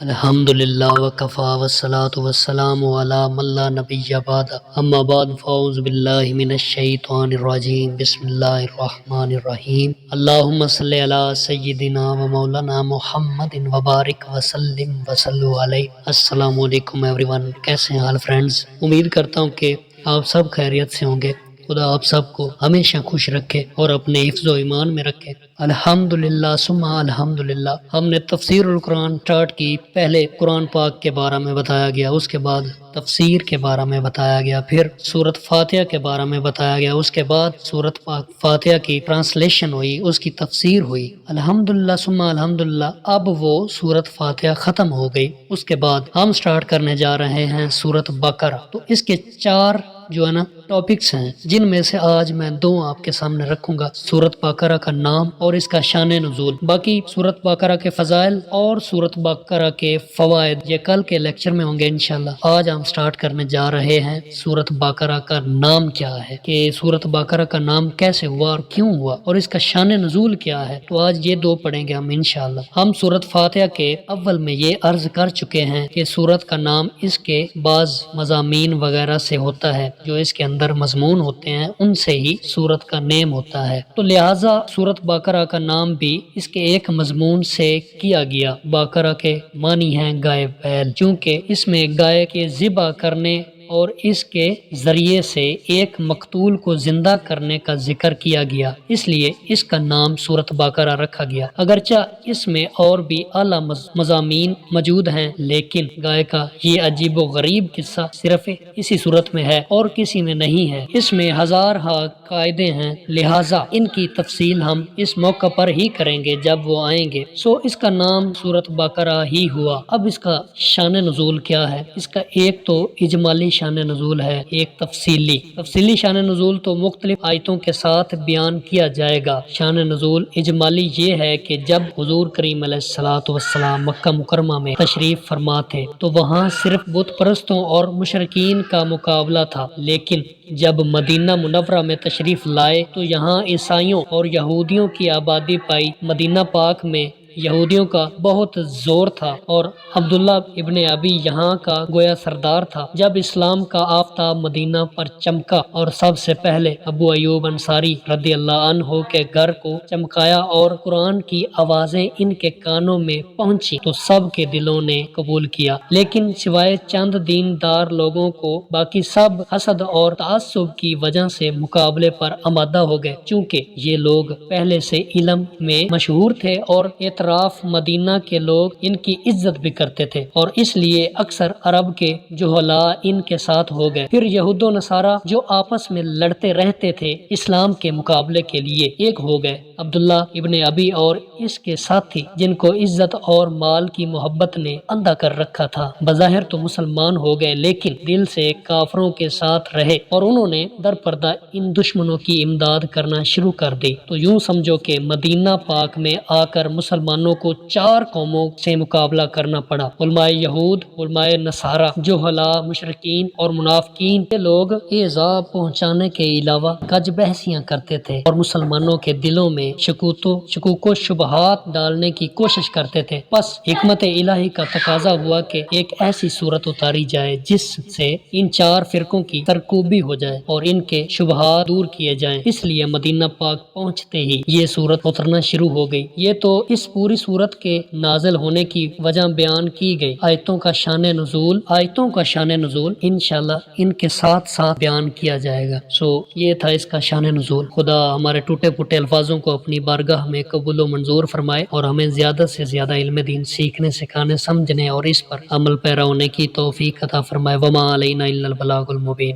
الحمدللہ وکفا والصلاة والسلام علی من لا نبی بعد اما بعد فاعوذ باللہ من الشیطان الرجیم بسم اللہ الرحمن الرحیم اللہم صلی علی سیدنا و مولانا محمد وبارک وسلم وصلو علیہ۔ السلام علیکم ایوری ون، کیسے ہیں حال فرینڈز؟ امید کرتا ہوں کہ آپ سب خیریت سے ہوں گے۔ خدا آپ سب کو ہمیشہ خوش رکھے اور اپنے حفظ و ایمان میں رکھے۔ الحمدللہ ثم الحمدللہ، ہم نے تفسیر القرآن سٹارٹ کی۔ پہلے قرآن پاک کے بارے میں بتایا گیا، اس کے بعد تفسیر کے بارے میں بتایا گیا، پھر سورت فاتحہ کے بارے میں بتایا گیا، اس کے بعد سورت پاک فاتحہ کی ٹرانسلیشن ہوئی، اس کی تفسیر ہوئی۔ الحمدللہ ثم الحمدللہ، اب وہ سورت فاتحہ ختم ہو گئی۔ اس کے بعد ہم سٹارٹ کرنے جا رہے ہیں سورت بقرہ۔ تو اس کے 4 جو ہے نا ٹاپکس ہیں، جن میں سے آج میں 2 آپ کے سامنے رکھوں گا۔ سورت بقرہ کا نام اور اس کا شان نزول، باقی سورت بقرہ کے فضائل اور سورت بقرہ کے فوائد یہ کل کے لیکچر میں ہوں گے انشاءاللہ۔ آج ہم سٹارٹ کرنے جا رہے ہیں سورت بقرہ کا نام کیا ہے، کہ سورت بقرہ کا نام کیسے ہوا اور کیوں ہوا، اور اس کا شان نزول کیا ہے۔ تو آج یہ 2 پڑھیں گے ہم انشاءاللہ۔ ہم سورت فاتحہ کے اول میں یہ عرض کر چکے ہیں کہ سورت کا نام اس کے بعض مضامین وغیرہ سے ہوتا ہے، جو اس کے اندر مضمون ہوتے ہیں ان سے ہی سورت کا نیم ہوتا ہے۔ تو لہٰذا سورت بقرہ کا نام بھی اس کے ایک مضمون سے کیا گیا۔ بقرہ کے معنی ہیں گائے بیل، چونکہ اس میں گائے کے ذبح کرنے اور اس کے ذریعے سے ایک مقتول کو زندہ کرنے کا ذکر کیا گیا، اس لیے اس کا نام سورت بقرہ رکھا گیا۔ اگرچہ اس میں اور بھی اعلیٰ مضامین موجود ہیں، لیکن گائے کا یہ عجیب و غریب قصہ صرف اسی سورت میں ہے اور کسی میں نہیں ہے۔ اس میں ہزارہا قاعدے ہیں، لہٰذا ان کی تفصیل ہم اس موقع پر ہی کریں گے جب وہ آئیں گے۔ اس کا نام سورت بقرہ ہی ہوا۔ اب اس کا شان نزول کیا ہے؟ اس کا ایک تو اجمالی شان نزول ہے، ایک تفصیلی شان نزول تو مختلف آیتوں کے ساتھ بیان کیا جائے گا۔ شان نزول اجمالی یہ ہے کہ جب حضور کریم علیہ الصلوۃ والسلام مکہ مکرمہ میں تشریف فرما تھے تو وہاں صرف بت پرستوں اور مشرکین کا مقابلہ تھا، لیکن جب مدینہ منورہ میں تشریف لائے تو یہاں عیسائیوں اور یہودیوں کی آبادی پائی۔ مدینہ پاک میں یہودیوں کا بہت زور تھا اور عبداللہ ابن ابی یہاں کا گویا سردار تھا۔ جب اسلام کا آفتاب مدینہ پر چمکا اور سب سے پہلے ابو ایوب انصاری رضی اللہ عنہ کے گھر کو چمکایا اور قرآن کی آوازیں ان کے کانوں میں پہنچی تو سب کے دلوں نے قبول کیا، لیکن سوائے چند دیندار لوگوں کو باقی سب حسد اور تعصب کی وجہ سے مقابلے پر آمادہ ہو گئے۔ چونکہ یہ لوگ پہلے سے علم میں مشہور تھے اور اطراف مدینہ کے لوگ ان کی عزت بھی کرتے تھے، اور اس لیے اکثر عرب کے جہلاء ان کے ساتھ ہو گئے۔ پھر یہود و نصارہ جو آپس میں لڑتے رہتے تھے اسلام کے مقابلے کے لیے ایک ہو گئے۔ عبداللہ ابن ابی اور اس کے ساتھی جن کو عزت اور مال کی محبت نے اندھا کر رکھا تھا، بظاہر تو مسلمان ہو گئے لیکن دل سے کافروں کے ساتھ رہے اور انہوں نے در پردہ ان دشمنوں کی امداد کرنا شروع کر دی۔ تو یوں سمجھو کہ مدینہ پاک میں آ کر مسلمانوں کو 4 قوموں سے مقابلہ کرنا پڑا۔ علماء یہود، علماء نصارہ، جہلاء، مشرکین اور منافقین، یہ لوگ ایذا پہنچانے کے علاوہ کج بحثیاں کرتے تھے اور مسلمانوں کے دلوں میں شکوک و شبہات ڈالنے کی کوشش کرتے تھے۔ بس حکمت الہی کا تقاضا ہوا کہ ایک ایسی صورت اتاری جائے جس سے ان 4 فرقوں کی ترکوبی ہو جائے اور ان کے شبہات دور کیے جائیں۔ اس لیے مدینہ پاک پہنچتے ہی یہ صورت اترنا شروع ہو گئی۔ یہ تو اس پوری صورت کے نازل ہونے کی وجہ بیان کی گئی۔ آیتوں کا شان نزول انشاءاللہ ان کے ساتھ بیان کیا جائے گا۔ یہ تھا اس کا شان نزول۔ خدا ہمارے ٹوٹے پھوٹے الفاظوں کو اپنی بارگاہ میں قبول و منظور فرمائے اور ہمیں زیادہ سے زیادہ علم دین سیکھنے، سکھانے، سمجھنے اور اس پر عمل پیرا ہونے کی توفیق عطا فرمائے۔ وما علینا الا البلاغ المبین۔